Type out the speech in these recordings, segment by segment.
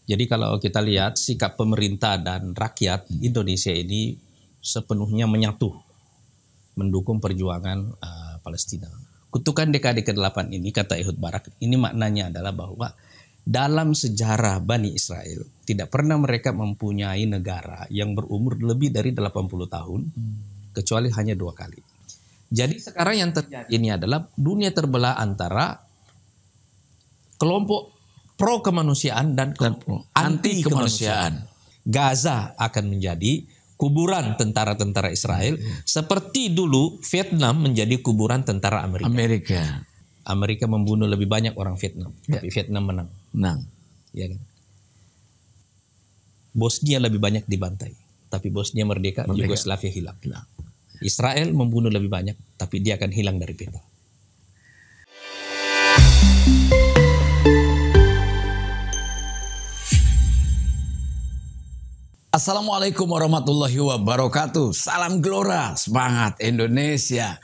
Jadi kalau kita lihat sikap pemerintah dan rakyat Indonesia ini sepenuhnya menyatu mendukung perjuangan Palestina. Kutukan dekade ke-8 ini, kata Ehud Barak, ini maknanya adalah bahwa dalam sejarah Bani Israel tidak pernah mereka mempunyai negara yang berumur lebih dari 80 tahun kecuali hanya 2 kali. Jadi sekarang yang terjadi ini adalah dunia terbelah antara kelompok pro kemanusiaan dan anti kemanusiaan. Gaza akan menjadi kuburan tentara-tentara Israel seperti dulu Vietnam menjadi kuburan tentara Amerika. Amerika membunuh lebih banyak orang Vietnam, tapi Vietnam menang. Ya kan? Bosnia lebih banyak dibantai, tapi Bosnia merdeka. Yugoslavia hilang. Israel membunuh lebih banyak, tapi dia akan hilang dari peta. Assalamualaikum warahmatullahi wabarakatuh. Salam Gelora, semangat Indonesia.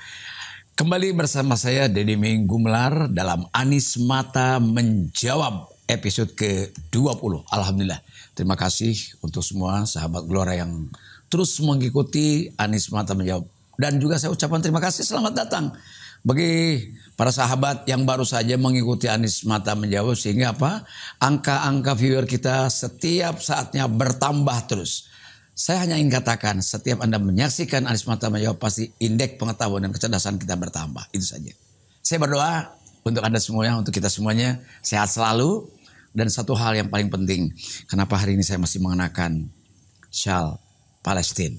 Kembali bersama saya Deddy Gumelar dalam Anies Mata Menjawab episode ke-20. Alhamdulillah. Terima kasih untuk semua sahabat Gelora yang terus mengikuti Anies Mata Menjawab. Dan juga saya ucapkan terima kasih, selamat datang bagi para sahabat yang baru saja mengikuti Anies Mata Menjawab, sehingga angka-angka viewer kita setiap saatnya bertambah terus. Saya hanya ingin katakan, setiap Anda menyaksikan Anies Mata Menjawab, pasti indeks pengetahuan dan kecerdasan kita bertambah. Itu saja. Saya berdoa untuk Anda semuanya, untuk kita semuanya sehat selalu. Dan satu hal yang paling penting, kenapa hari ini saya masih mengenakan syal Palestina.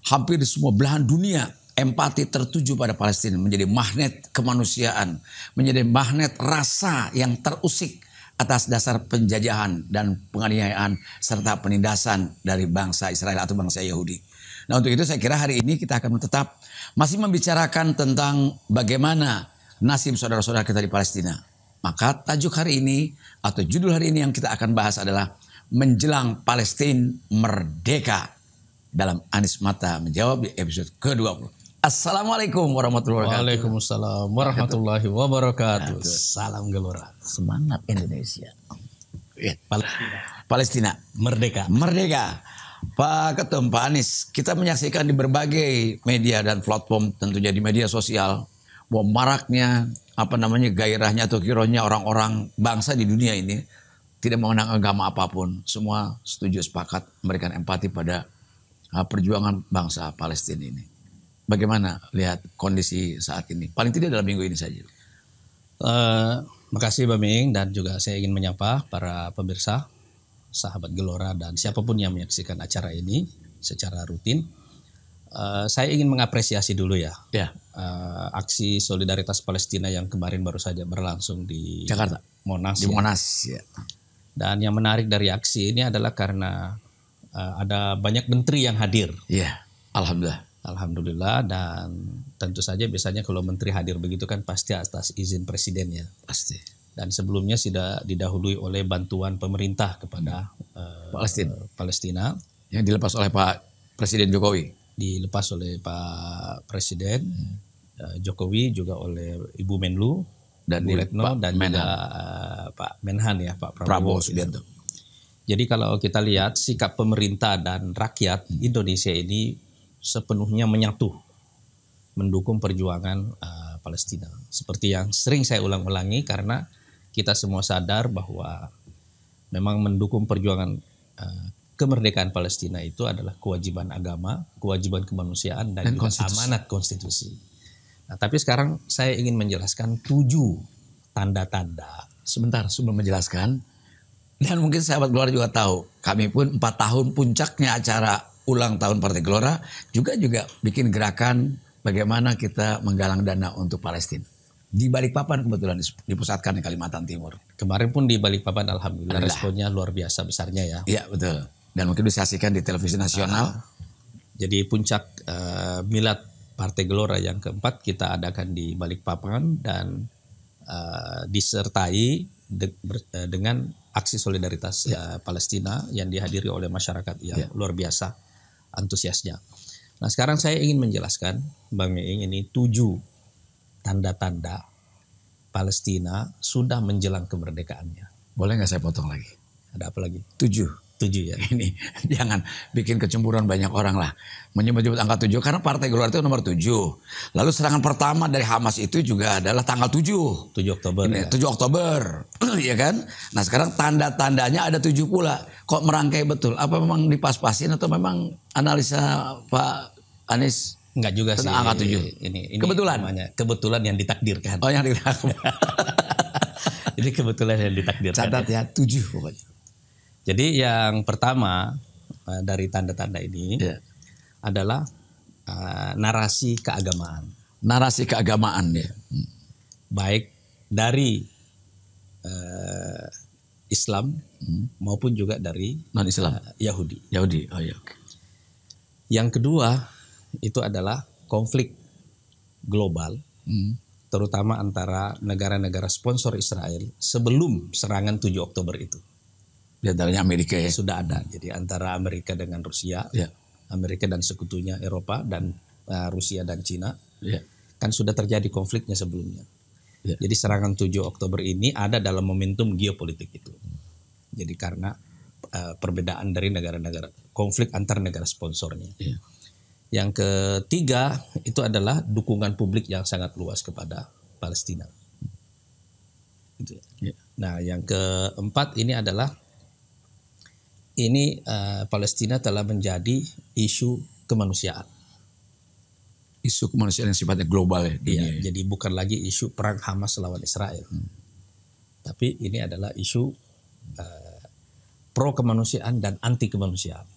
Hampir di semua belahan dunia empati tertuju pada Palestina, menjadi magnet kemanusiaan, menjadi magnet rasa yang terusik atas dasar penjajahan dan penganiayaan serta penindasan dari bangsa Israel atau bangsa Yahudi. Nah, untuk itu saya kira hari ini kita akan tetap masih membicarakan tentang bagaimana nasib saudara-saudara kita di Palestina. Maka tajuk hari ini atau judul hari ini yang kita akan bahas adalah Menjelang Palestina Merdeka dalam Anies Mata Menjawab di episode ke-20. Assalamualaikum warahmatullahi wabarakatuh. Waalaikumsalam warahmatullahi wabarakatuh. Salam Gelora. Semangat Indonesia. Palestina Merdeka. Pak Ketum, Pak Anies, kita menyaksikan di berbagai media dan platform, tentunya di media sosial, bahwa maraknya gairahnya atau kironya orang-orang bangsa di dunia ini tidak mengenal agama apapun. Semua setuju, sepakat memberikan empati pada perjuangan bangsa Palestina ini. Bagaimana lihat kondisi saat ini? Paling tidak dalam minggu ini saja. Makasih Mbak Ming, dan juga saya ingin menyapa para pemirsa, sahabat Gelora dan siapapun yang menyaksikan acara ini secara rutin. Saya ingin mengapresiasi dulu ya. Aksi solidaritas Palestina yang kemarin baru saja berlangsung di Jakarta, Monas. Di Monas. Ya. Dan yang menarik dari aksi ini adalah karena ada banyak menteri yang hadir. Ya, Alhamdulillah, dan tentu saja biasanya kalau menteri hadir begitu kan pasti atas izin presiden ya. Pasti. Dan sebelumnya sudah didahului oleh bantuan pemerintah kepada Palestina. Yang dilepas oleh Pak Presiden Jokowi. Dilepas oleh Pak Presiden Jokowi, juga oleh Ibu Menlu dan Bu Retno, dan juga Pak Menhan ya, Pak Prabowo Subianto. Jadi kalau kita lihat sikap pemerintah dan rakyat Indonesia ini sepenuhnya menyatu mendukung perjuangan Palestina. Seperti yang sering saya ulang-ulangi, karena kita semua sadar bahwa memang mendukung perjuangan kemerdekaan Palestina itu adalah kewajiban agama, kewajiban kemanusiaan, dan juga amanat konstitusi. Nah, tapi sekarang saya ingin menjelaskan 7 tanda-tanda. Sebentar sebelum menjelaskan, dan mungkin sahabat Gelora juga tahu, kami pun 4 tahun puncaknya acara ulang tahun Partai Gelora juga bikin gerakan bagaimana kita menggalang dana untuk Palestina. Di Balikpapan kebetulan dipusatkan di Kalimantan Timur. Kemarin pun di Balikpapan alhamdulillah responnya luar biasa besarnya ya. Iya betul. Dan mungkin disaksikan di televisi nasional. Jadi puncak milad Partai Gelora yang keempat kita adakan di Balikpapan, dan disertai dengan aksi solidaritas Palestina yang dihadiri oleh masyarakat yang luar biasa antusiasnya. Nah, sekarang saya ingin menjelaskan Bang Meing ini 7 tanda-tanda Palestina sudah menjelang kemerdekaannya. Boleh nggak saya potong lagi? Ada apa lagi? 7 ya. Ini jangan bikin kecemburuan banyak orang lah. Menyebut-nyebut angka 7 karena Partai Golkar itu nomor 7. Lalu serangan pertama dari Hamas itu juga adalah tanggal 7 Oktober. Ini, ya. 7 Oktober. Ya kan? Nah sekarang tanda-tandanya ada 7 pula. Kok merangkai betul? Apa memang dipas-pasin atau memang analisa Pak Anies? Enggak juga sih. Angka 7. Ini kebetulan. Kebetulan yang ditakdirkan. Oh yang ditakdirkan. Ini kebetulan yang ditakdirkan. Catat ya 7 pokoknya. Jadi yang pertama dari tanda-tanda ini adalah narasi keagamaan. Narasi keagamaan ya. Baik dari Islam maupun juga dari non-Islam. Yahudi. Oh ya. Okay. Yang kedua itu adalah konflik global, terutama antara negara-negara sponsor Israel sebelum serangan 7 Oktober itu. Di antaranya Amerika ya. Sudah ada. Jadi antara Amerika dengan Rusia, Amerika dan sekutunya Eropa dan Rusia dan Cina, kan sudah terjadi konfliknya sebelumnya. Jadi serangan 7 Oktober ini ada dalam momentum geopolitik itu. Jadi karena perbedaan dari negara-negara, konflik antar negara sponsornya. Yang ketiga itu adalah dukungan publik yang sangat luas kepada Palestina. Gitu. Nah yang keempat ini adalah Palestina telah menjadi isu kemanusiaan. Isu kemanusiaan yang sifatnya global ya. Iya, jadi bukan lagi isu perang Hamas lawan Israel. Tapi ini adalah isu pro kemanusiaan dan anti kemanusiaan.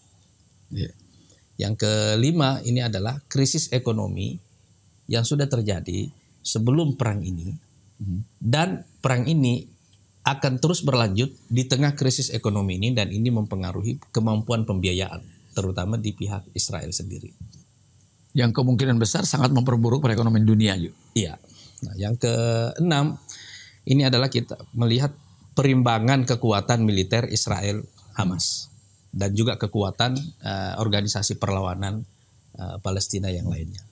Yang kelima ini adalah krisis ekonomi yang sudah terjadi sebelum perang ini. Dan perang ini akan terus berlanjut di tengah krisis ekonomi ini dan ini mempengaruhi kemampuan pembiayaan terutama di pihak Israel sendiri. Yang kemungkinan besar sangat memperburuk perekonomian dunia juga. Iya. Nah, yang keenam ini adalah kita melihat perimbangan kekuatan militer Israel Hamas dan juga kekuatan organisasi perlawanan Palestina yang lainnya.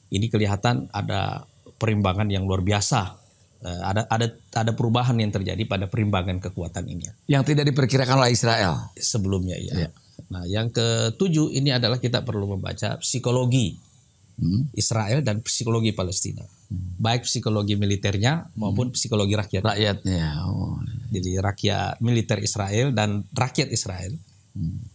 Ini kelihatan ada perimbangan yang luar biasa. Ada perubahan yang terjadi pada perimbangan kekuatan ini. Yang tidak diperkirakan oleh Israel. Sebelumnya ya. Nah yang ketujuh ini adalah kita perlu membaca psikologi Israel dan psikologi Palestina. Baik psikologi militernya maupun psikologi rakyatnya. Jadi rakyat militer Israel dan rakyat Israel.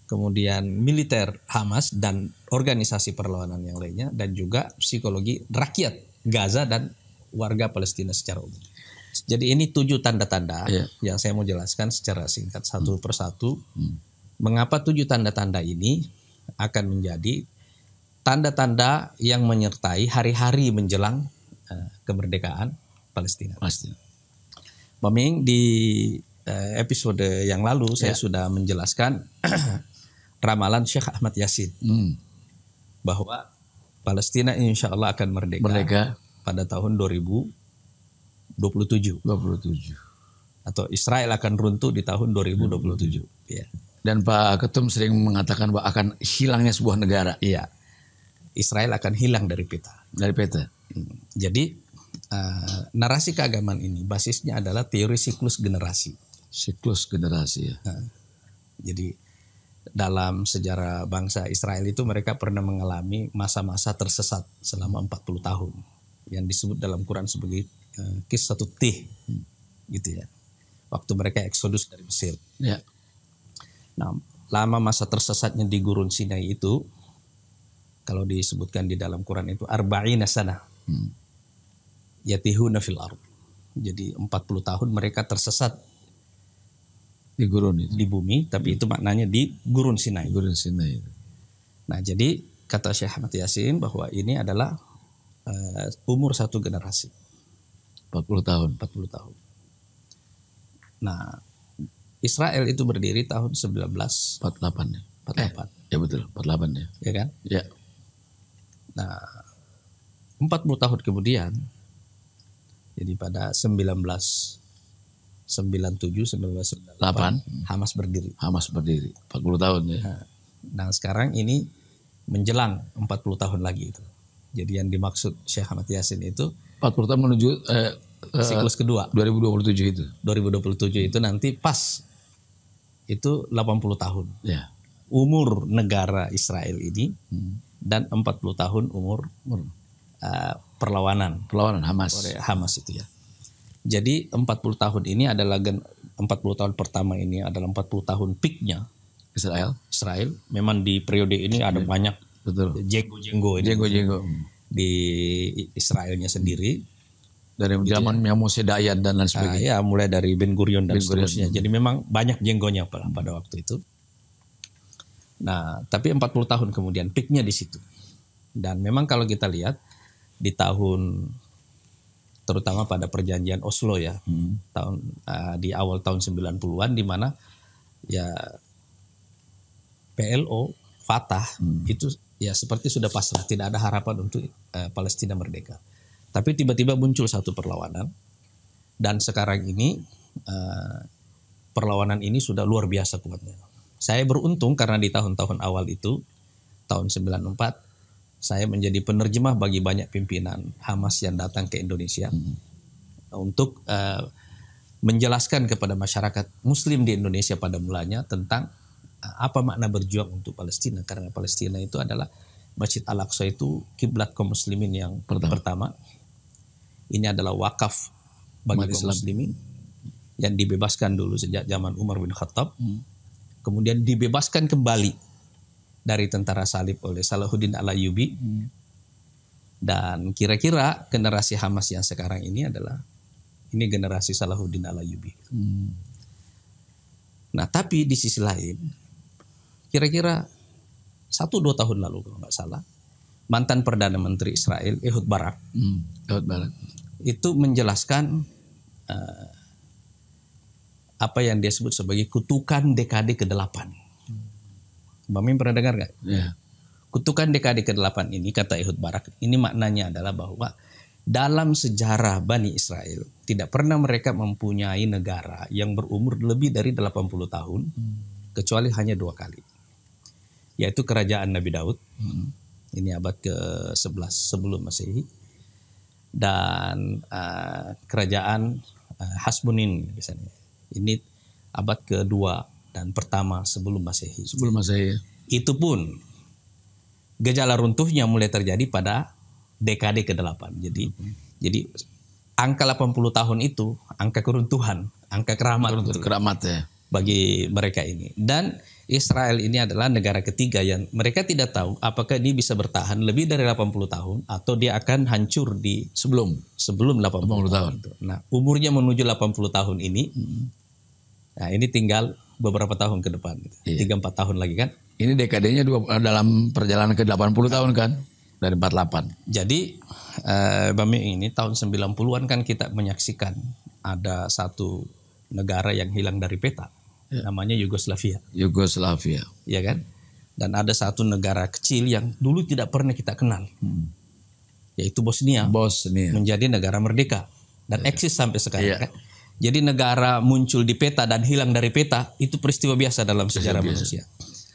Kemudian militer Hamas dan organisasi perlawanan yang lainnya. Dan juga psikologi rakyat Gaza dan warga Palestina secara umum. Jadi ini 7 tanda-tanda yang saya mau jelaskan secara singkat satu persatu. Mengapa 7 tanda-tanda ini akan menjadi tanda-tanda yang menyertai hari-hari menjelang kemerdekaan Palestina. Memang di episode yang lalu saya sudah menjelaskan ramalan Syekh Ahmad Yasin bahwa Palestina insya Allah akan merdeka. Pada tahun 2027. Atau Israel akan runtuh di tahun 2027. Ya. Dan Pak Ketum sering mengatakan bahwa akan hilangnya sebuah negara. Iya. Israel akan hilang dari peta. Jadi narasi keagamaan ini basisnya adalah teori siklus generasi. Ya. Jadi dalam sejarah bangsa Israel itu mereka pernah mengalami masa-masa tersesat selama 40 tahun. Yang disebut dalam Quran sebagai Qissatut Tih, gitu ya. Waktu mereka eksodus dari Mesir. Nah, lama masa tersesatnya di Gurun Sinai itu, kalau disebutkan di dalam Quran itu arba'ina sanah. Yatihuna fil ard. Jadi 40 tahun mereka tersesat di gurun itu. Di bumi, tapi itu maknanya di Gurun Sinai. Nah, jadi kata Syekh Ahmad Yasin bahwa ini adalah umur satu generasi. 40 tahun. Nah, Israel itu berdiri tahun 1948. 48. Ya betul, 48 ya. Ya kan? Ya. Nah, 40 tahun kemudian, jadi pada 1997, 1998, Hamas berdiri. 40 tahun ya. Nah, sekarang ini menjelang 40 tahun lagi itu. Jadi yang dimaksud Syekh Ahmad Yasin itu 40 tahun menuju siklus kedua 2027 itu. 2027 itu nanti pas itu 80 tahun. Ya. Umur negara Israel ini dan 40 tahun umur perlawanan Hamas itu ya. Jadi 40 tahun ini adalah 40 tahun pertama ini adalah 40 tahun peaknya Israel. Memang di periode ini ada banyak jenggo di Israelnya sendiri. Dari zaman Moshe Dayan dan lain sebagainya. Ya, mulai dari Ben Gurion dan seterusnya. Jadi memang banyak jenggonya pada waktu itu. Nah, tapi 40 tahun kemudian peaknya di situ. Dan memang kalau kita lihat di tahun, terutama pada perjanjian Oslo ya, di awal tahun 90-an, di mana ya PLO, Fatah itu ya seperti sudah pasrah, tidak ada harapan untuk Palestina merdeka. Tapi tiba-tiba muncul satu perlawanan, dan sekarang ini perlawanan ini sudah luar biasa kuatnya. Saya beruntung karena di tahun-tahun awal itu, tahun 94, saya menjadi penerjemah bagi banyak pimpinan Hamas yang datang ke Indonesia untuk menjelaskan kepada masyarakat Muslim di Indonesia pada mulanya tentang apa makna berjuang untuk Palestina. Karena Palestina itu adalah Masjid Al-Aqsa itu kiblat kaum muslimin yang pertama. Ini adalah wakaf bagi kaum muslimin yang dibebaskan dulu sejak zaman Umar bin Khattab. Kemudian dibebaskan kembali dari tentara salib oleh Salahuddin Al-Ayyubi. Dan kira-kira generasi Hamas yang sekarang ini adalah generasi Salahuddin Al-Ayyubi. Nah, tapi di sisi lain, kira-kira 1-2 tahun lalu kalau nggak salah, mantan Perdana Menteri Israel Ehud Barak itu menjelaskan apa yang dia sebut sebagai kutukan dekade ke-8. Mbak Mim pernah dengar nggak? Yeah. Kutukan dekade ke-8 ini, kata Ehud Barak, ini maknanya adalah bahwa dalam sejarah Bani Israel tidak pernah mereka mempunyai negara yang berumur lebih dari 80 tahun kecuali hanya 2 kali. Yaitu kerajaan Nabi Daud, ini abad ke-11 sebelum Masehi, dan kerajaan Hasmonin misalnya. Ini abad ke-2 dan pertama sebelum Masehi. Itu pun gejala runtuhnya mulai terjadi pada dekade ke-8. Jadi angka 80 tahun itu angka keruntuhan, angka keramat ya bagi mereka ini. Dan Israel ini adalah negara ketiga yang mereka tidak tahu apakah dia bisa bertahan lebih dari 80 tahun atau dia akan hancur di sebelum 80 tahun itu. Nah, umurnya menuju 80 tahun ini. Nah, ini tinggal beberapa tahun ke depan. 3-4 tahun lagi kan. Ini dekadenya dalam perjalanan ke 80 tahun kan. Dari 48. Jadi Bami ini tahun 90-an kan kita menyaksikan ada satu negara yang hilang dari peta. Namanya Yugoslavia. Ya kan? Dan ada satu negara kecil yang dulu tidak pernah kita kenal. Yaitu Bosnia. Menjadi negara merdeka. Dan eksis sampai sekarang kan. Jadi negara muncul di peta dan hilang dari peta, itu peristiwa biasa dalam sejarah manusia.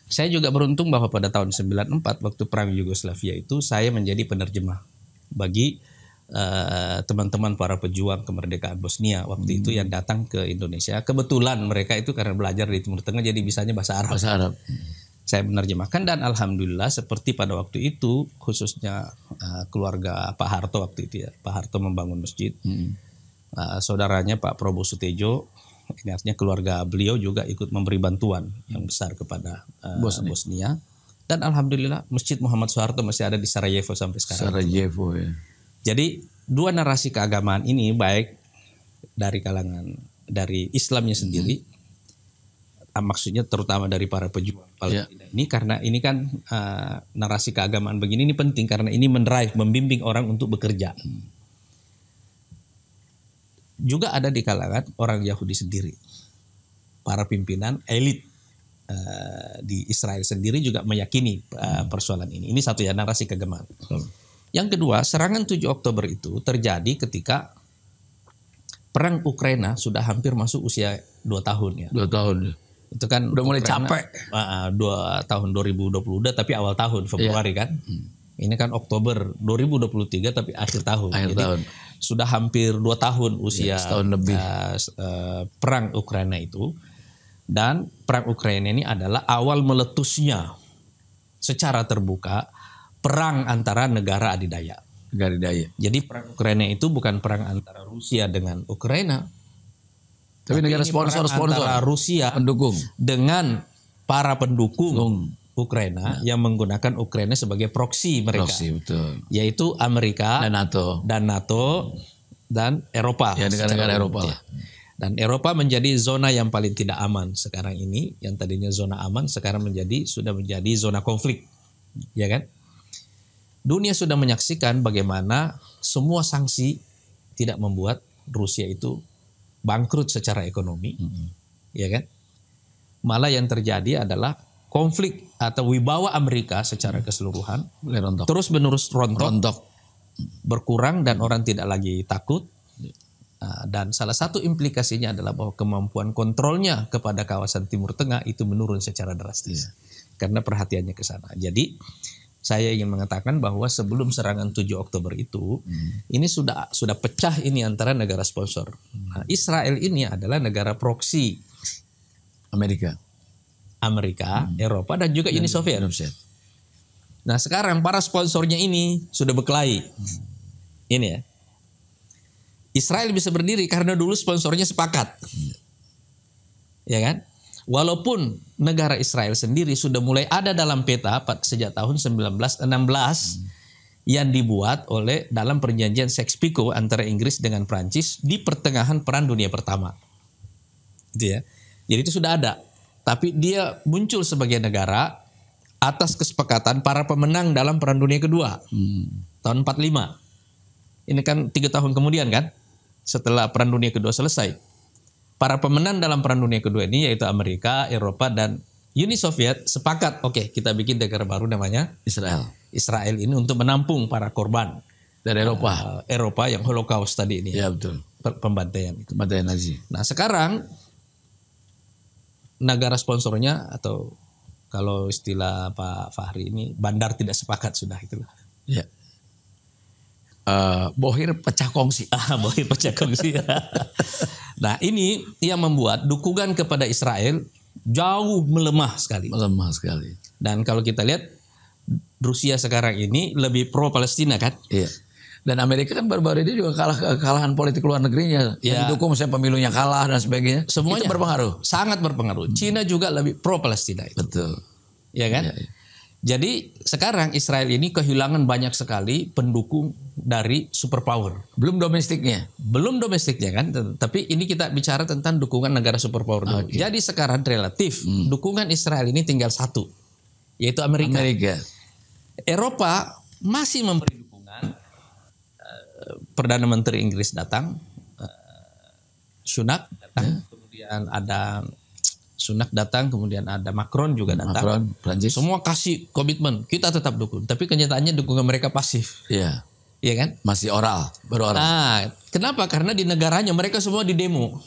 Saya juga beruntung bahwa pada tahun 94 waktu perang Yugoslavia itu saya menjadi penerjemah bagi teman-teman para pejuang kemerdekaan Bosnia waktu itu yang datang ke Indonesia. Kebetulan mereka itu karena belajar di Timur Tengah jadi bisanya bahasa Arab. Saya menerjemahkan dan alhamdulillah seperti pada waktu itu khususnya keluarga Pak Harto waktu itu ya. Pak Harto membangun masjid. Saudaranya Pak Prabowo Sutejo, ini artinya keluarga beliau juga ikut memberi bantuan yang besar kepada Bosnia. Dan alhamdulillah Masjid Muhammad Soeharto masih ada di Sarajevo sampai sekarang. Ya. Jadi dua narasi keagamaan ini baik dari kalangan dari Islamnya sendiri, maksudnya terutama dari para pejuang Palestina ini, karena ini kan narasi keagamaan begini ini penting karena ini membimbing orang untuk bekerja. Juga ada di kalangan orang Yahudi sendiri, para pimpinan elit di Israel sendiri juga meyakini persoalan ini. Ini satu ya narasi keagamaan. Yang kedua, serangan 7 Oktober itu terjadi ketika perang Ukraina sudah hampir masuk usia 2 tahun ya. 2 tahun. Itu kan udah mulai Ukraina, capek. 2 tahun 2020 udah tapi awal tahun Februari kan. Ini kan Oktober 2023 tapi akhir tahun. Jadi sudah hampir 2 tahun usia setahun lebih. Perang Ukraina itu. Dan perang Ukraina ini adalah awal meletusnya secara terbuka perang antara negara adidaya. Jadi perang Ukraina itu bukan perang antara Rusia dengan Ukraina, tapi negara sponsor antara Rusia pendukung dengan para pendukung Ukraina yang menggunakan Ukraina sebagai proksi mereka, betul. Yaitu Amerika dan NATO dan Eropa, ya, negara-negara Eropa lah. Dan Eropa menjadi zona yang paling tidak aman sekarang ini. Yang tadinya zona aman sekarang sudah menjadi zona konflik, ya kan? Dunia sudah menyaksikan bagaimana semua sanksi tidak membuat Rusia itu bangkrut secara ekonomi, ya kan? Malah yang terjadi adalah konflik atau wibawa Amerika secara keseluruhan terus menerus rontok, berkurang dan orang tidak lagi takut. Dan salah satu implikasinya adalah bahwa kemampuan kontrolnya kepada kawasan Timur Tengah itu menurun secara drastis karena perhatiannya ke sana. Jadi saya ingin mengatakan bahwa sebelum serangan 7 Oktober itu ini sudah pecah ini antara negara sponsor. Nah, Israel ini adalah negara proksi Amerika, Eropa dan juga Uni Soviet. Nah, sekarang para sponsornya ini sudah berkelahi. Ini ya. Israel bisa berdiri karena dulu sponsornya sepakat. Ya kan? Walaupun negara Israel sendiri sudah mulai ada dalam peta sejak tahun 1916 yang dibuat oleh dalam perjanjian Sykes-Picot antara Inggris dengan Prancis di pertengahan Perang Dunia Pertama. Gitu ya. Jadi itu sudah ada. Tapi dia muncul sebagai negara atas kesepakatan para pemenang dalam Perang Dunia Kedua. Tahun 45. Ini kan 3 tahun kemudian kan? Setelah Perang Dunia Kedua selesai. Para pemenang dalam Perang Dunia Kedua ini yaitu Amerika, Eropa, dan Uni Soviet sepakat, oke, kita bikin negara baru namanya Israel ini untuk menampung para korban dari Eropa yang Holocaust tadi ini. Ya betul. Pembantaian Nazi. Nah sekarang negara sponsornya atau kalau istilah Pak Fahri ini bandar tidak sepakat sudah itulah. Ya. Bohir pecah kongsi. Bohir pecah kongsi. Nah ini yang membuat dukungan kepada Israel jauh melemah sekali. Dan kalau kita lihat Rusia sekarang ini lebih pro Palestina kan? Iya. Dan Amerika kan baru-baru ini juga kekalahan politik luar negerinya. Yang didukung misalnya pemilunya kalah dan sebagainya. Semuanya itu berpengaruh. Sangat berpengaruh. Cina juga lebih pro Palestina. Betul. Ya kan? Ya. Jadi sekarang Israel ini kehilangan banyak sekali pendukung dari superpower. Belum domestiknya kan, tapi ini kita bicara tentang dukungan negara superpower dulu. Jadi sekarang relatif dukungan Israel ini tinggal satu, yaitu Amerika. Eropa masih memberi dukungan. Perdana Menteri Inggris datang, Sunak datang, kemudian ada Sunak datang, kemudian ada Macron juga datang. Prancis. Semua kasih komitmen, kita tetap dukung. Tapi kenyataannya dukungan mereka pasif. Iya. Iya kan? Masih beroral. Nah, kenapa? Karena di negaranya mereka semua di demo.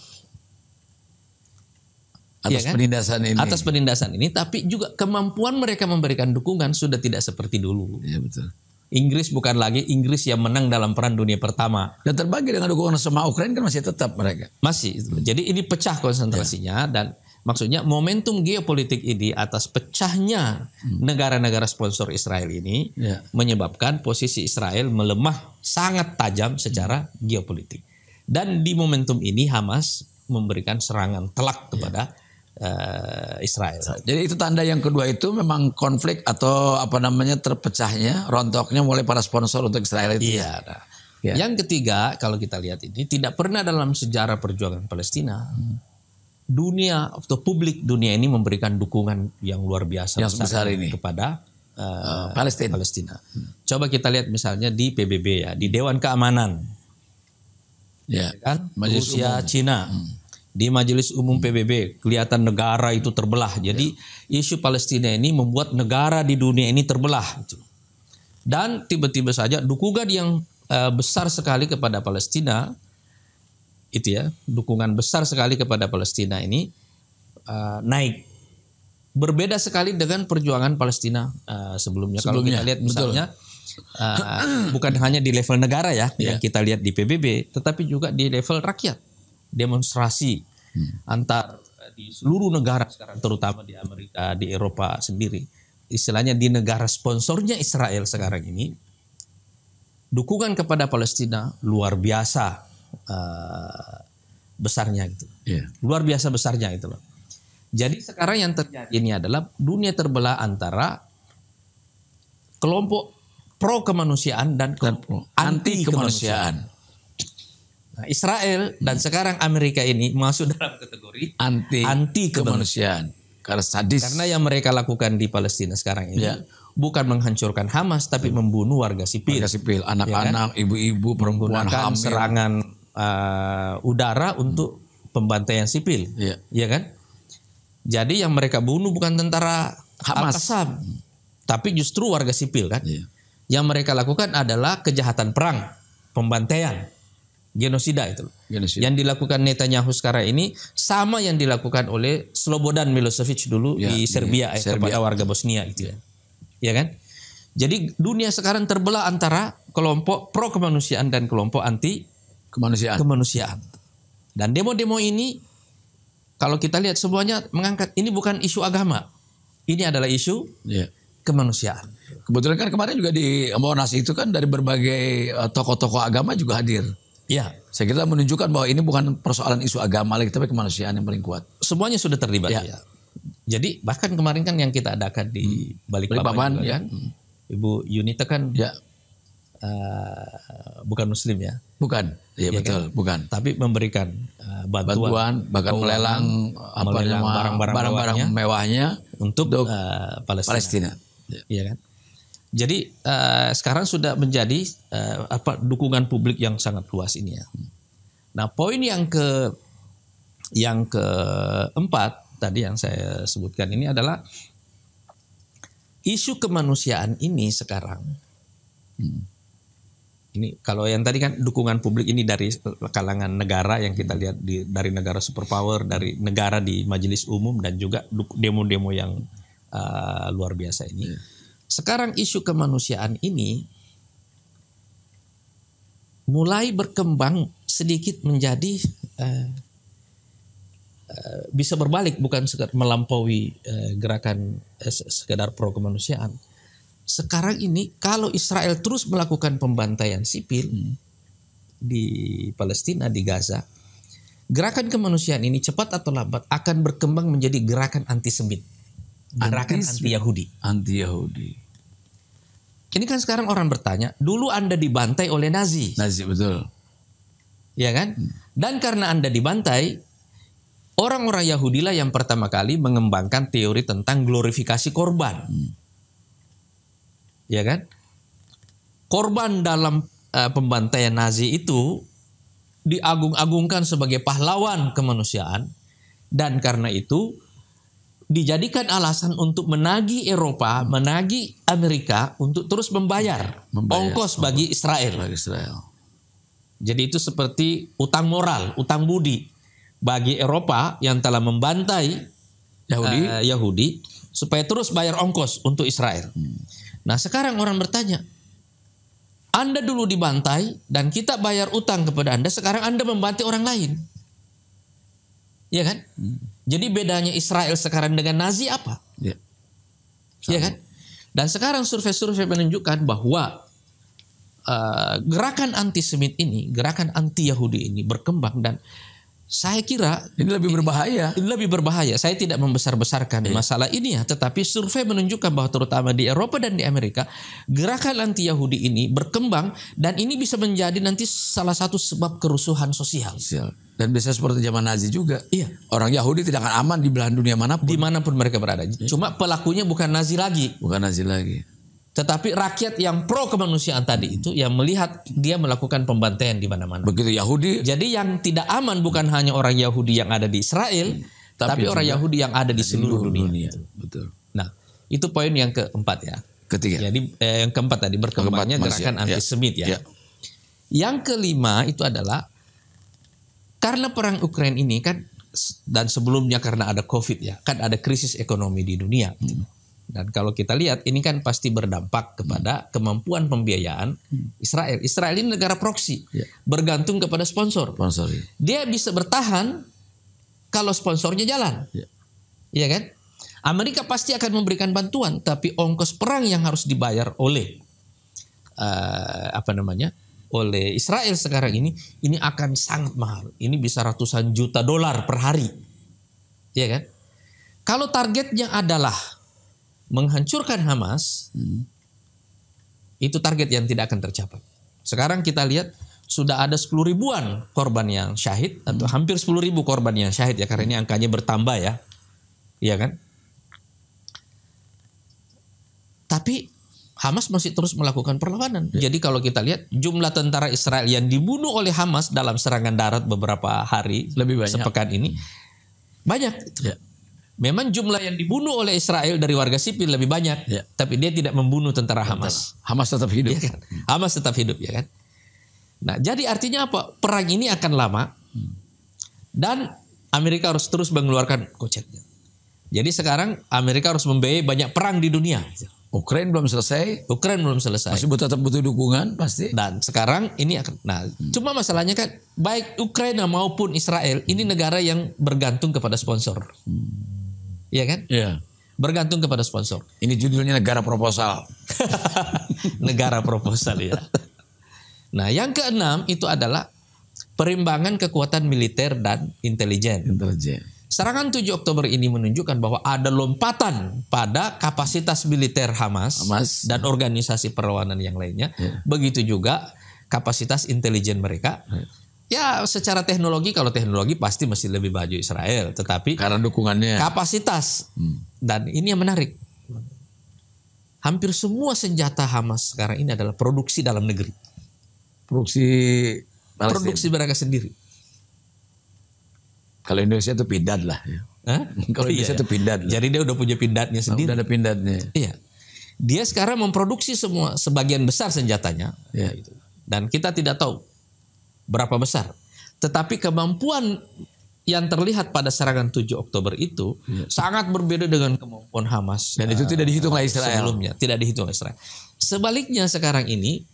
Atas penindasan ini. Atas penindasan ini, tapi juga kemampuan mereka memberikan dukungan sudah tidak seperti dulu. Iya betul. Inggris bukan lagi Inggris yang menang dalam Perang Dunia Pertama. Dan terbagi dengan dukungan sama Ukraina kan masih tetap mereka. Masih. Jadi ini pecah konsentrasinya dan maksudnya momentum geopolitik ini atas pecahnya negara-negara sponsor Israel ini menyebabkan posisi Israel melemah sangat tajam secara geopolitik. Dan di momentum ini Hamas memberikan serangan telak kepada Israel. Jadi itu tanda yang kedua itu memang konflik atau terpecahnya, rontoknya mulai para sponsor untuk Israel itu. Iya. Yang ketiga kalau kita lihat ini tidak pernah dalam sejarah perjuangan Palestina dunia atau publik dunia ini memberikan dukungan yang luar biasa yang sebesar ini kepada Palestina. Coba kita lihat misalnya di PBB ya, di Dewan Keamanan. Kan? Rusia, Cina. Di Majelis Umum PBB kelihatan negara itu terbelah. Jadi isu Palestina ini membuat negara di dunia ini terbelah. Dan tiba-tiba saja dukungan yang besar sekali kepada Palestina itu ya, dukungan besar sekali kepada Palestina ini naik. Berbeda sekali dengan perjuangan Palestina sebelumnya. Kalau kita lihat misalnya bukan hanya di level negara ya yang kita lihat di PBB, tetapi juga di level rakyat. Demonstrasi antar di seluruh negara sekarang, terutama di Amerika, di Eropa sendiri, istilahnya di negara sponsornya Israel sekarang ini, dukungan kepada Palestina luar biasa besarnya gitu. Luar biasa besarnya itu loh. Jadi sekarang yang terjadi ini adalah dunia terbelah antara kelompok pro kemanusiaan dan anti kemanusiaan. Nah, Israel dan sekarang Amerika ini masuk dalam kategori anti kemanusiaan. Karena sadis. Karena yang mereka lakukan di Palestina sekarang ini bukan menghancurkan Hamas, tapi membunuh warga sipil. Warga sipil, anak-anak, ibu-ibu, perempuan hamil. Serangan udara untuk pembantaian sipil, ya kan? Jadi yang mereka bunuh bukan tentara Hamas, tapi justru warga sipil kan? Yang mereka lakukan adalah kejahatan perang, pembantaian, genosida itu. Yang dilakukan Netanyahu sekarang ini sama yang dilakukan oleh Slobodan Milosevic dulu di Serbia, kepada warga Bosnia itu ya kan? Jadi dunia sekarang terbelah antara kelompok pro kemanusiaan dan kelompok anti kemanusiaan. Dan demo-demo ini kalau kita lihat semuanya mengangkat ini bukan isu agama. Ini adalah isu kemanusiaan. Kebetulan kan kemarin juga di Monas itu kan dari berbagai tokoh-tokoh agama juga hadir. Iya. Saya kira menunjukkan bahwa ini bukan persoalan isu agama lagi, tapi kemanusiaan yang paling kuat. Semuanya sudah terlibat. Ya. Jadi bahkan kemarin kan yang kita adakan di Balikpapan kan, Ibu Yunita kan bukan Muslim ya. Bukan, iya betul, kan? Bukan. Tapi memberikan bantuan, bahkan melelang barang-barang mewahnya untuk Palestina. Iya kan. Jadi sekarang sudah menjadi dukungan publik yang sangat luas ini ya. Nah, poin yang keempat tadi yang saya sebutkan ini adalah isu kemanusiaan ini sekarang. Ini kalau yang tadi kan dukungan publik ini dari kalangan negara yang kita lihat dari negara superpower, dari negara di majelis umum dan juga demo-demo yang luar biasa ini. Sekarang isu kemanusiaan ini mulai berkembang sedikit menjadi bisa berbalik, bukan sekedar melampaui gerakan sekedar pro kemanusiaan. Sekarang ini kalau Israel terus melakukan pembantaian sipil di Palestina, di Gaza, gerakan kemanusiaan ini cepat atau lambat akan berkembang menjadi gerakan antisemit, gerakan anti-Yahudi. Anti-Yahudi. Ini kan sekarang orang bertanya, dulu Anda dibantai oleh Nazi. Nazi, betul. Ya kan? Dan karena Anda dibantai, orang-orang Yahudi lah yang pertama kali mengembangkan teori tentang glorifikasi korban. Ya kan? Korban dalam pembantaian Nazi itu diagung-agungkan sebagai pahlawan kemanusiaan, dan karena itu dijadikan alasan untuk menagih Eropa, menagih Amerika untuk terus membayar ongkos bagi Israel. Jadi itu seperti utang moral, utang budi bagi Eropa yang telah membantai Yahudi supaya terus bayar ongkos untuk Israel. Nah, sekarang orang bertanya, Anda dulu dibantai dan kita bayar utang kepada Anda, sekarang Anda membantai orang lain. Iya kan? Jadi bedanya Israel sekarang dengan Nazi apa? Iya kan? Dan sekarang survei-survei menunjukkan bahwa gerakan antisemit ini, gerakan anti-Yahudi ini berkembang, dan saya kira ini lebih berbahaya. Ini lebih berbahaya. Saya tidak membesar-besarkan masalah ini ya, tetapi survei menunjukkan bahwa terutama di Eropa dan di Amerika, gerakan anti-Yahudi ini berkembang, dan ini bisa menjadi nanti salah satu sebab kerusuhan sosial. Dan bisa seperti zaman Nazi juga. Iya. Orang Yahudi tidak akan aman di belahan dunia manapun. Dimanapun mereka berada. Cuma pelakunya bukan Nazi lagi. Bukan Nazi lagi. Tetapi rakyat yang pro kemanusiaan tadi itu yang melihat dia melakukan pembantaian di mana-mana. Begitu Yahudi. Jadi yang tidak aman bukan hanya orang Yahudi yang ada di Israel, tapi orang Yahudi yang ada di seluruh dunia. Betul. Nah, itu poin yang keempat ya. Ketiga. Jadi yang keempat tadi berkembangnya gerakan antisemit ya. Yang kelima itu adalah karena perang Ukraina ini kan, dan sebelumnya karena ada COVID ya, kan ada krisis ekonomi di dunia. Dan kalau kita lihat ini kan pasti berdampak kepada kemampuan pembiayaan Israel. Israel ini negara proksi, bergantung kepada sponsor. Dia bisa bertahan kalau sponsornya jalan. Iya kan? Amerika pasti akan memberikan bantuan, tapi ongkos perang yang harus dibayar oleh oleh Israel sekarang ini akan sangat mahal. Ini bisa ratusan juta dolar per hari. Iya kan? Kalau targetnya adalah menghancurkan Hamas, itu target yang tidak akan tercapai. Sekarang kita lihat sudah ada 10 ribuan korban yang syahid, atau hampir 10 ribu korban yang syahid ya, karena ini angkanya bertambah ya. Iya kan? Tapi Hamas masih terus melakukan perlawanan. Jadi kalau kita lihat jumlah tentara Israel yang dibunuh oleh Hamas dalam serangan darat beberapa hari, lebih banyak, sepekan ini, banyak. Memang jumlah yang dibunuh oleh Israel dari warga sipil lebih banyak, tapi dia tidak membunuh tentara Hamas. Hamas tetap hidup. Ya kan? Hamas tetap hidup, ya kan? Nah, jadi artinya apa? Perang ini akan lama, dan Amerika harus terus mengeluarkan koceknya. Jadi sekarang Amerika harus membiayai banyak perang di dunia. Ukraina belum selesai. Masih tetap butuh dukungan pasti. Dan sekarang ini akan. Nah, cuma masalahnya kan baik Ukraina maupun Israel ini negara yang bergantung kepada sponsor. Iya kan? Iya. Bergantung kepada sponsor. Ini judulnya negara proposal. Negara proposal ya. Nah, yang keenam itu adalah perimbangan kekuatan militer dan intelijen. Serangan 7 Oktober ini menunjukkan bahwa ada lompatan pada kapasitas militer Hamas dan organisasi perlawanan yang lainnya. Begitu juga kapasitas intelijen mereka. Ya, secara teknologi, kalau teknologi pasti masih lebih maju Israel, tetapi karena dukungannya, kapasitas. Dan ini yang menarik. Hampir semua senjata Hamas sekarang ini adalah produksi dalam negeri. Produksi mereka sendiri. Kalau Indonesia itu pindad lah. Kalau Indonesia itu pindad. Jadi dia udah punya pindadnya sendiri. Udah ada pindadnya. Iya. Dia sekarang memproduksi sebagian besar senjatanya. Gitu. Dan kita tidak tahu berapa besar. Tetapi kemampuan yang terlihat pada serangan 7 Oktober itu sangat berbeda dengan kemampuan Hamas. Dan itu tidak dihitung oleh Israel. Sebelumnya. Tidak dihitung oleh Israel. Sebaliknya sekarang ini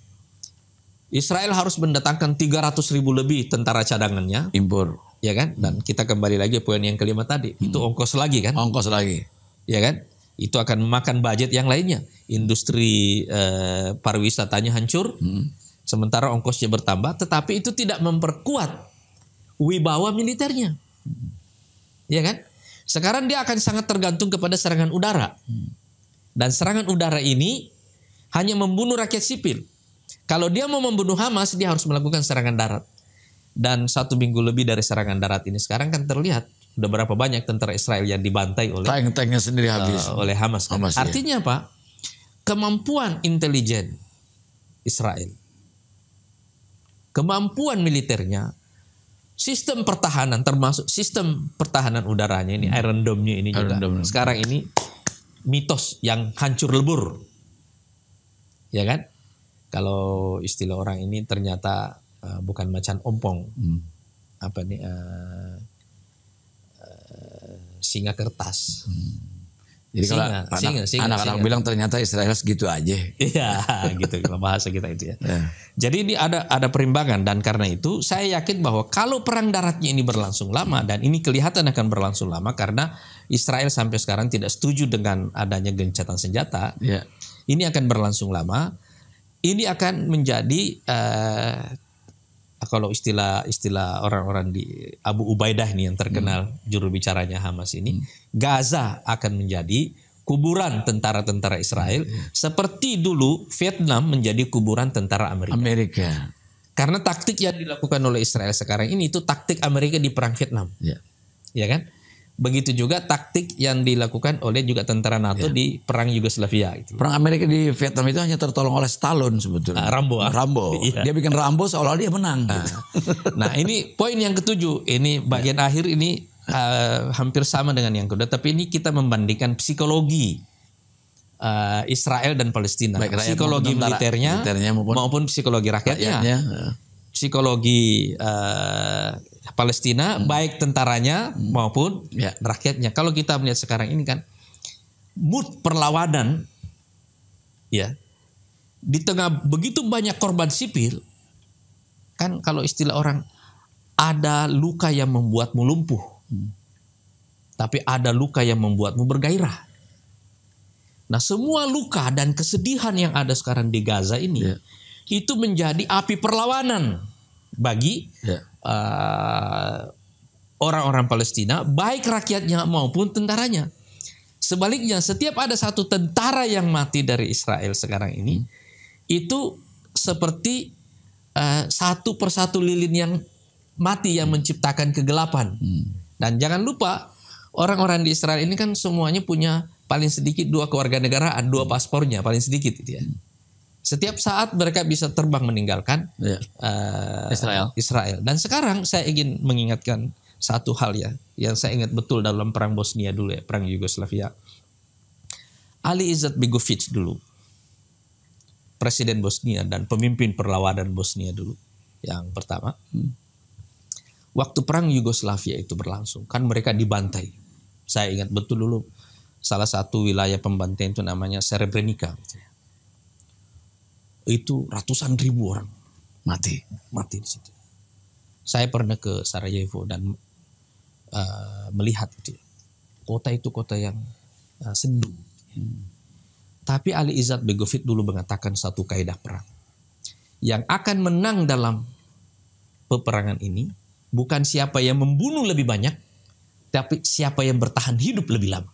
Israel harus mendatangkan 300.000 lebih tentara cadangannya. Impor. Ya kan? Dan kita kembali lagi poin yang kelima tadi. Itu ongkos lagi kan? Ongkos lagi. Ya kan? Itu akan memakan budget yang lainnya. Industri pariwisatanya hancur. Sementara ongkosnya bertambah. Tetapi itu tidak memperkuat wibawa militernya. Ya kan? Sekarang dia akan sangat tergantung kepada serangan udara. Dan serangan udara ini hanya membunuh rakyat sipil. Kalau dia mau membunuh Hamas, dia harus melakukan serangan darat. Dan 1 minggu lebih dari serangan darat ini sekarang kan terlihat udah berapa banyak tentara Israel yang dibantai oleh tank-tanknya sendiri habis oleh Hamas. Kan? Artinya apa? Kemampuan intelijen Israel, kemampuan militernya, sistem pertahanan termasuk sistem pertahanan udaranya ini, Iron Dome-nya ini juga sekarang ini mitos yang hancur lebur, ya kan? Kalau istilah orang ini ternyata bukan macan ompong, singa kertas. Jadi kalau anak-anak bilang ternyata Israel segitu aja. Iya, gitu kalau bahasa kita itu ya. Jadi ini ada perimbangan, dan karena itu saya yakin bahwa kalau perang daratnya ini berlangsung lama, dan ini kelihatan akan berlangsung lama karena Israel sampai sekarang tidak setuju dengan adanya gencatan senjata. Ini akan berlangsung lama. Ini akan menjadi kalau istilah orang-orang di Abu Ubaidah ini yang terkenal juru bicaranya Hamas ini, Gaza akan menjadi kuburan tentara-tentara Israel seperti dulu Vietnam menjadi kuburan tentara Amerika. Karena taktik yang dilakukan oleh Israel sekarang ini itu taktik Amerika di perang Vietnam. Ya kan? Begitu juga taktik yang dilakukan oleh juga tentara NATO di perang Yugoslavia. Gitu. Perang Amerika di Vietnam itu hanya tertolong oleh Stallone sebetulnya. Rambo. Iya. Dia bikin Rambo seolah dia menang. Gitu. Nah ini poin yang ketujuh. Ini bagian akhir ini hampir sama dengan yang kedua. Tapi ini kita membandingkan psikologi Israel dan Palestina. Baik, psikologi militernya maupun psikologi rakyatnya. Psikologi Palestina, baik tentaranya maupun rakyatnya. Kalau kita melihat sekarang ini kan mood perlawanan, ya, di tengah begitu banyak korban sipil, kan kalau istilah orang ada luka yang membuatmu lumpuh. tapi ada luka yang membuatmu bergairah. Nah, semua luka dan kesedihan yang ada sekarang di Gaza ini itu menjadi api perlawanan bagi orang-orang Palestina, baik rakyatnya maupun tentaranya. Sebaliknya, setiap ada satu tentara yang mati dari Israel sekarang ini, itu seperti satu persatu lilin yang mati yang menciptakan kegelapan. Dan jangan lupa, orang-orang di Israel ini kan semuanya punya paling sedikit 2 kewarganegaraan, 2 paspornya paling sedikit itu ya. Setiap saat mereka bisa terbang meninggalkan Israel. Dan sekarang saya ingin mengingatkan satu hal ya, yang saya ingat betul dalam perang Bosnia dulu ya, perang Yugoslavia. Ali Izzat Begovic dulu, presiden Bosnia dan pemimpin perlawanan Bosnia dulu, yang pertama. Waktu perang Yugoslavia itu berlangsung, kan mereka dibantai. Saya ingat betul dulu, salah satu wilayah pembantaian itu namanya Srebrenica. Itu ratusan ribu orang mati di situ. Saya pernah ke Sarajevo dan melihat itu. Kota itu kota yang sendu. Tapi Ali Izzat Begovic dulu mengatakan satu kaidah perang. Yang akan menang dalam peperangan ini bukan siapa yang membunuh lebih banyak, tapi siapa yang bertahan hidup lebih lama.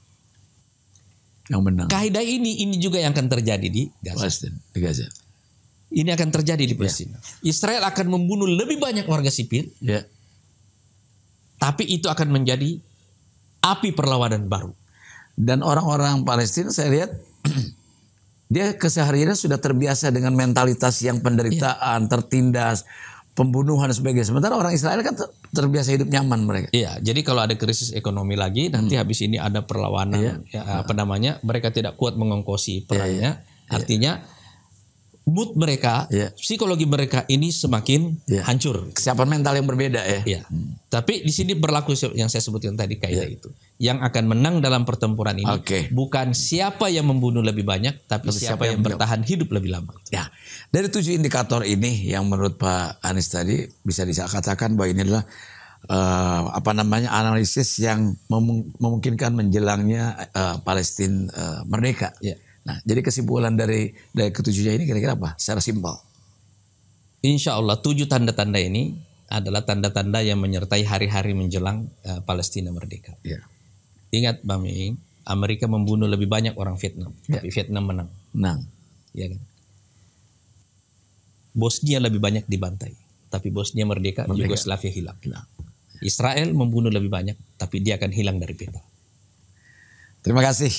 Yang menang. Kaidah ini juga yang akan terjadi di Gaza. Ini akan terjadi di Palestina. Israel akan membunuh lebih banyak warga sipil. Tapi itu akan menjadi api perlawanan baru. Dan orang-orang Palestina saya lihat dia kesehariannya sudah terbiasa dengan mentalitas yang penderitaan, tertindas, pembunuhan dan sebagainya. Sementara orang Israel kan terbiasa hidup nyaman mereka. Iya, jadi kalau ada krisis ekonomi lagi, nanti habis ini ada perlawanan, mereka tidak kuat mengongkosi perangnya. Artinya mood mereka, psikologi mereka ini semakin hancur. Kesiapan mental yang berbeda ya. Iya. Tapi di sini berlaku yang saya sebutkan tadi kaidah itu. Yang akan menang dalam pertempuran ini bukan siapa yang membunuh lebih banyak, tapi siapa yang bertahan hidup lebih lama. Ya. Dari 7 indikator ini yang menurut Pak Anies tadi bisa dikatakan bahwa ini adalah analisis yang memungkinkan menjelangnya Palestina merdeka. Nah, jadi kesimpulan dari ketujuhnya ini kira-kira apa? Secara simpel. Insya Allah 7 tanda-tanda ini adalah tanda-tanda yang menyertai hari-hari menjelang Palestina merdeka. Ingat Bang Miing, Amerika membunuh lebih banyak orang Vietnam, tapi Vietnam menang. Ya kan? Bosnia lebih banyak dibantai, tapi Bosnia merdeka. Yugoslavia hilang. Israel membunuh lebih banyak, tapi dia akan hilang dari peta. Terima kasih.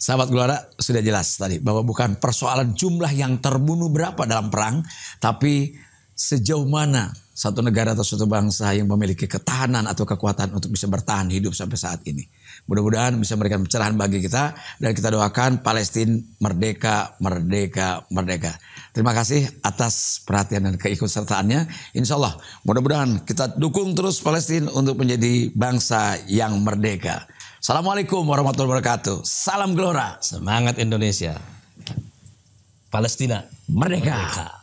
Sahabat Gelora, sudah jelas tadi bahwa bukan persoalan jumlah yang terbunuh berapa dalam perang, tapi sejauh mana satu negara atau suatu bangsa yang memiliki ketahanan atau kekuatan untuk bisa bertahan hidup sampai saat ini. Mudah-mudahan bisa memberikan pencerahan bagi kita dan kita doakan Palestina merdeka, merdeka, merdeka. Terima kasih atas perhatian dan keikutsertaannya. Insya Allah mudah-mudahan kita dukung terus Palestina untuk menjadi bangsa yang merdeka. Assalamualaikum warahmatullahi wabarakatuh. Salam Gelora. Semangat Indonesia. Palestina merdeka.